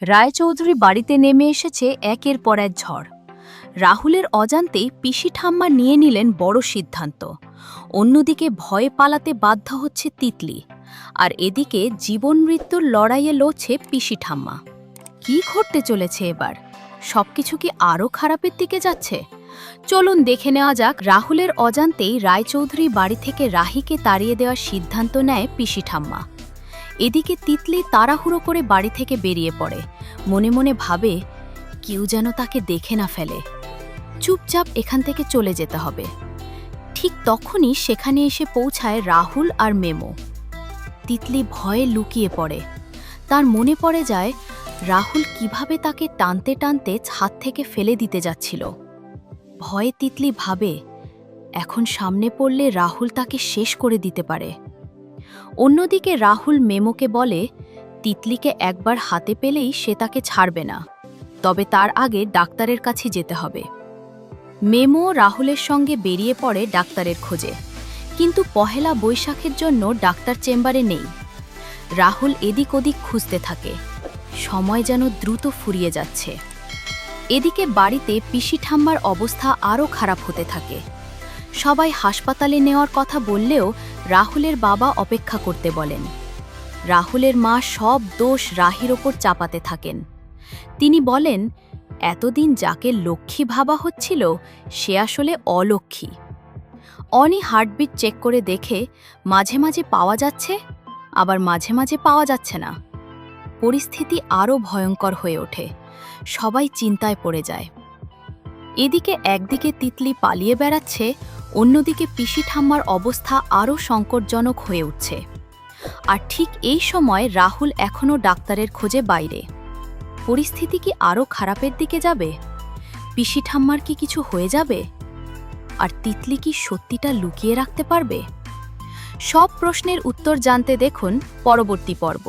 রায়চৌধুরী বাড়িতে নেমে এসেছে একের পর এক ঝড়। রাহুলের অজান্তেই পিসি ঠাম্মা নিয়ে নিলেন বড় সিদ্ধান্ত। অন্যদিকে ভয়ে পালাতে বাধ্য হচ্ছে তিতলি, আর এদিকে জীবন মৃত্যুর লড়াইয়ে লড়ছে পিসি ঠাম্মা। কি ঘটতে চলেছে এবার? সবকিছু কি আরও খারাপের দিকে যাচ্ছে? চলুন দেখে নেওয়া যাক। রাহুলের অজান্তেই রায়চৌধুরী বাড়ি থেকে রাহিকে তাড়িয়ে দেওয়ার সিদ্ধান্ত নেয় পিসি ঠাম্মা। এদিকে তিতলি তাড়াহুড়ো করে বাড়ি থেকে বেরিয়ে পড়ে, মনে মনে ভাবে কেউ যেন তাকে দেখে না ফেলে। চুপচাপ এখান থেকে চলে যেতে হবে। ঠিক তখনই সেখানে এসে পৌঁছায় রাহুল আর মেমো। তিতলি ভয়ে লুকিয়ে পড়ে। তার মনে পড়ে যায় রাহুল কিভাবে তাকে টানতে টানতে ছাদ থেকে ফেলে দিতে যাচ্ছিল। ভয়ে তিতলি ভাবে এখন সামনে পড়লে রাহুল তাকে শেষ করে দিতে পারে। অন্যদিকে রাহুল মেমোকে বলে তিতলিকে একবার হাতে পেলেই সে তাকে ছাড়বে না, তবে তার আগে ডাক্তারের কাছে যেতে হবে। মেমো রাহুলের সঙ্গে বেরিয়ে পড়ে ডাক্তারের খোঁজে, কিন্তু পহেলা বৈশাখের জন্য ডাক্তার চেম্বারে নেই। রাহুল এদিক ওদিক খুঁজতে থাকে, সময় যেন দ্রুত ফুরিয়ে যাচ্ছে। এদিকে বাড়িতে পিসি ঠাম্মার অবস্থা আরও খারাপ হতে থাকে। সবাই হাসপাতালে নেওয়ার কথা বললেও রাহুলের বাবা অপেক্ষা করতে বলেন। রাহুলের মা সব দোষ রাহির ওপর চাপাতে থাকেন। তিনি বলেন এতদিন যাকে লক্ষ্মী ভাবা হচ্ছিল সে আসলে অলক্ষ্মী। অনি হার্টবিট চেক করে দেখে মাঝে মাঝে পাওয়া যাচ্ছে, আবার মাঝে মাঝে পাওয়া যাচ্ছে না। পরিস্থিতি আরও ভয়ঙ্কর হয়ে ওঠে। সবাই চিন্তায় পড়ে যায়। এদিকে একদিকে তিতলি পালিয়ে বেড়াচ্ছে, অন্যদিকে পিসি ঠাম্মার অবস্থা আরও সংকটজনক হয়ে উঠছে। আর ঠিক এই সময় রাহুল এখনও ডাক্তারের খোঁজে বাইরে। পরিস্থিতি কি আরও খারাপের দিকে যাবে? পিসি ঠাম্মার কি কিছু হয়ে যাবে? আর তিতলি কি সত্যিটা লুকিয়ে রাখতে পারবে? সব প্রশ্নের উত্তর জানতে দেখুন পরবর্তী পর্ব।